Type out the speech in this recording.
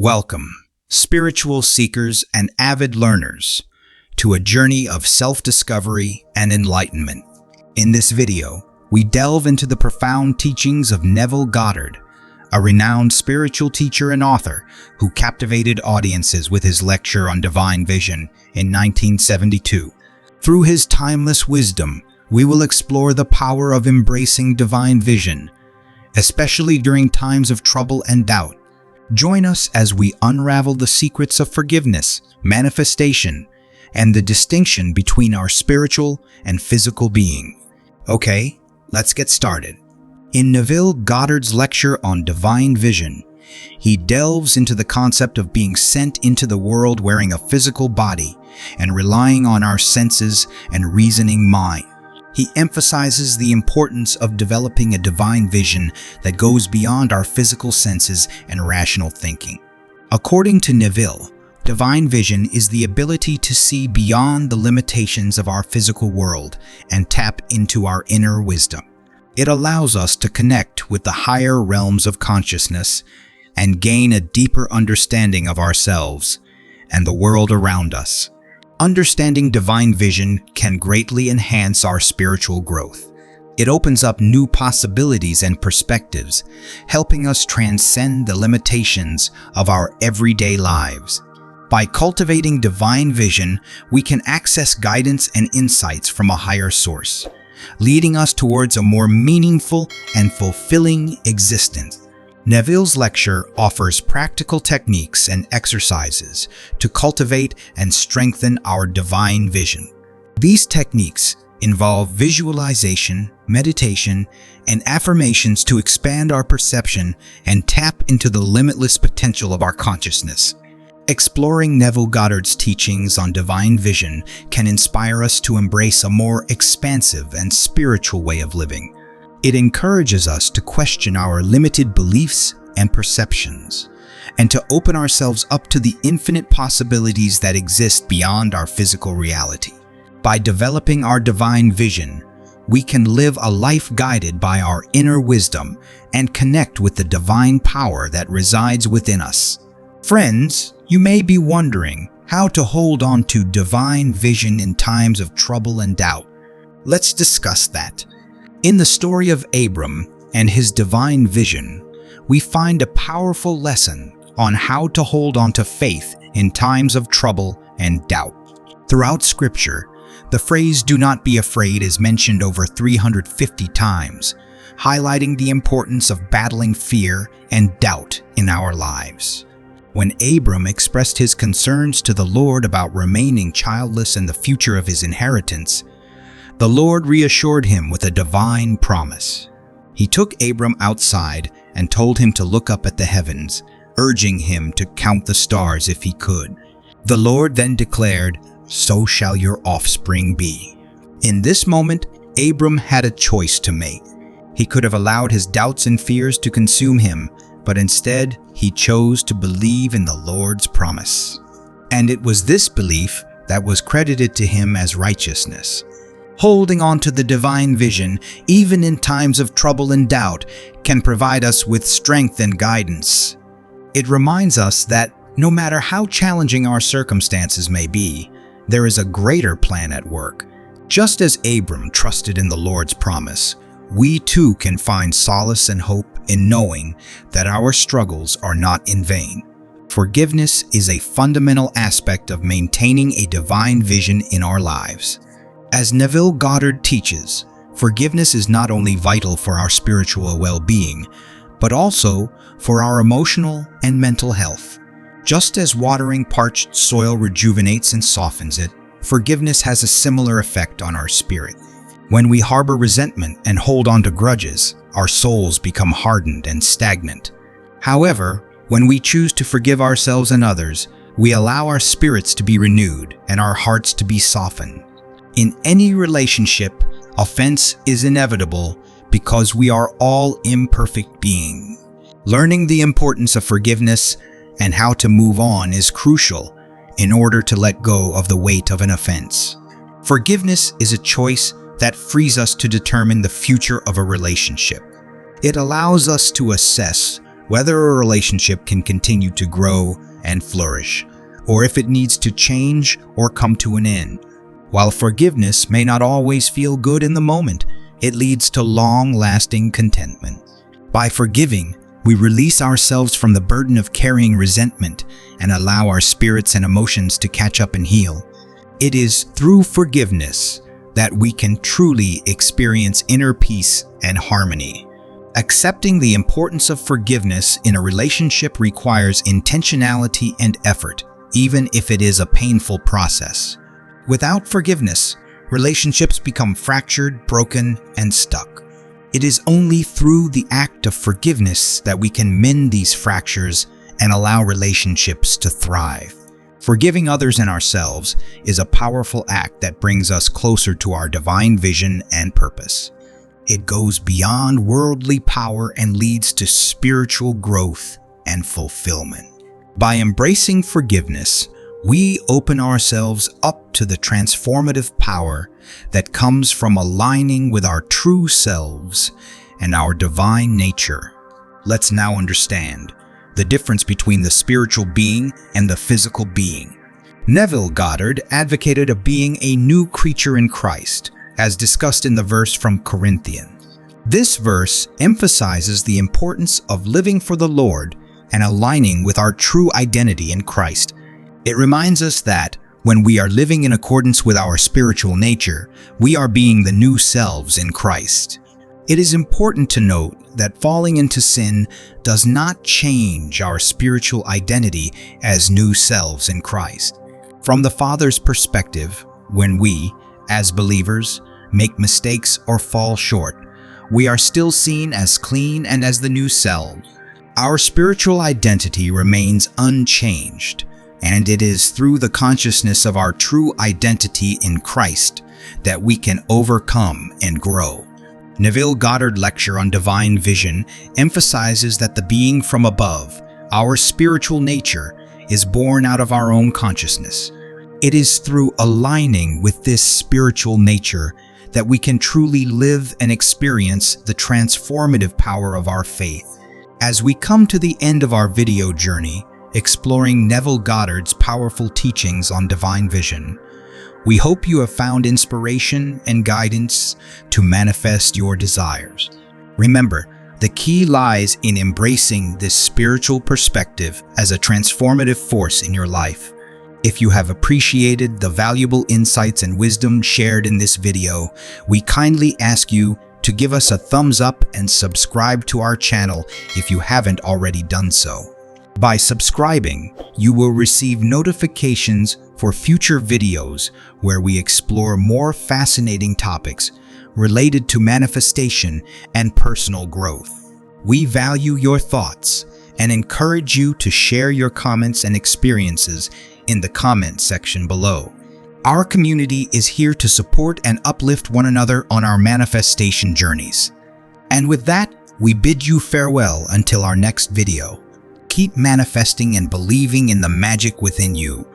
Welcome, spiritual seekers and avid learners, to a journey of self-discovery and enlightenment. In this video, we delve into the profound teachings of Neville Goddard, a renowned spiritual teacher and author who captivated audiences with his lecture on divine vision in 1972. Through his timeless wisdom, we will explore the power of embracing divine vision, especially during times of trouble and doubt. Join us as we unravel the secrets of forgiveness, manifestation, and the distinction between our spiritual and physical being. Okay, let's get started. In Neville Goddard's lecture on divine vision, he delves into the concept of being sent into the world wearing a physical body and relying on our senses and reasoning mind. He emphasizes the importance of developing a divine vision that goes beyond our physical senses and rational thinking. According to Neville, divine vision is the ability to see beyond the limitations of our physical world and tap into our inner wisdom. It allows us to connect with the higher realms of consciousness and gain a deeper understanding of ourselves and the world around us. Understanding divine vision can greatly enhance our spiritual growth. It opens up new possibilities and perspectives, helping us transcend the limitations of our everyday lives. By cultivating divine vision, we can access guidance and insights from a higher source, leading us towards a more meaningful and fulfilling existence. Neville's lecture offers practical techniques and exercises to cultivate and strengthen our divine vision. These techniques involve visualization, meditation, and affirmations to expand our perception and tap into the limitless potential of our consciousness. Exploring Neville Goddard's teachings on divine vision can inspire us to embrace a more expansive and spiritual way of living. It encourages us to question our limited beliefs and perceptions, and to open ourselves up to the infinite possibilities that exist beyond our physical reality. By developing our divine vision, we can live a life guided by our inner wisdom and connect with the divine power that resides within us. Friends, you may be wondering how to hold on to divine vision in times of trouble and doubt. Let's discuss that. In the story of Abram and his divine vision, we find a powerful lesson on how to hold on to faith in times of trouble and doubt. Throughout Scripture, the phrase "do not be afraid" is mentioned over 350 times, highlighting the importance of battling fear and doubt in our lives. When Abram expressed his concerns to the Lord about remaining childless and the future of his inheritance, the Lord reassured him with a divine promise. He took Abram outside and told him to look up at the heavens, urging him to count the stars if he could. The Lord then declared, "So shall your offspring be." In this moment, Abram had a choice to make. He could have allowed his doubts and fears to consume him, but instead, he chose to believe in the Lord's promise. And it was this belief that was credited to him as righteousness. Holding on to the divine vision, even in times of trouble and doubt, can provide us with strength and guidance. It reminds us that no matter how challenging our circumstances may be, there is a greater plan at work. Just as Abram trusted in the Lord's promise, we too can find solace and hope in knowing that our struggles are not in vain. Forgiveness is a fundamental aspect of maintaining a divine vision in our lives. As Neville Goddard teaches, forgiveness is not only vital for our spiritual well-being, but also for our emotional and mental health. Just as watering parched soil rejuvenates and softens it, forgiveness has a similar effect on our spirit. When we harbor resentment and hold on to grudges, our souls become hardened and stagnant. However, when we choose to forgive ourselves and others, we allow our spirits to be renewed and our hearts to be softened. In any relationship, offense is inevitable because we are all imperfect beings. Learning the importance of forgiveness and how to move on is crucial in order to let go of the weight of an offense. Forgiveness is a choice that frees us to determine the future of a relationship. It allows us to assess whether a relationship can continue to grow and flourish, or if it needs to change or come to an end. While forgiveness may not always feel good in the moment, it leads to long-lasting contentment. By forgiving, we release ourselves from the burden of carrying resentment and allow our spirits and emotions to catch up and heal. It is through forgiveness that we can truly experience inner peace and harmony. Accepting the importance of forgiveness in a relationship requires intentionality and effort, even if it is a painful process. Without forgiveness, relationships become fractured, broken, and stuck. It is only through the act of forgiveness that we can mend these fractures and allow relationships to thrive. Forgiving others and ourselves is a powerful act that brings us closer to our divine vision and purpose. It goes beyond worldly power and leads to spiritual growth and fulfillment. By embracing forgiveness, we open ourselves up to the transformative power that comes from aligning with our true selves and our divine nature. Let's now understand the difference between the spiritual being and the physical being. Neville Goddard advocated of being a new creature in Christ, as discussed in the verse from Corinthians. This verse emphasizes the importance of living for the Lord and aligning with our true identity in Christ. It reminds us that when we are living in accordance with our spiritual nature, we are being the new selves in Christ. It is important to note that falling into sin does not change our spiritual identity as new selves in Christ. From the Father's perspective, when we, as believers, make mistakes or fall short, we are still seen as clean and as the new selves. Our spiritual identity remains unchanged, and it is through the consciousness of our true identity in Christ that we can overcome and grow. Neville Goddard lecture on divine vision emphasizes that the being from above, our spiritual nature, is born out of our own consciousness. It is through aligning with this spiritual nature that we can truly live and experience the transformative power of our faith. As we come to the end of our video journey, exploring Neville Goddard's powerful teachings on divine vision, we hope you have found inspiration and guidance to manifest your desires. Remember, the key lies in embracing this spiritual perspective as a transformative force in your life. If you have appreciated the valuable insights and wisdom shared in this video, we kindly ask you to give us a thumbs up and subscribe to our channel if you haven't already done so. By subscribing, you will receive notifications for future videos where we explore more fascinating topics related to manifestation and personal growth. We value your thoughts and encourage you to share your comments and experiences in the comment section below. Our community is here to support and uplift one another on our manifestation journeys. And with that, we bid you farewell until our next video. Keep manifesting and believing in the magic within you.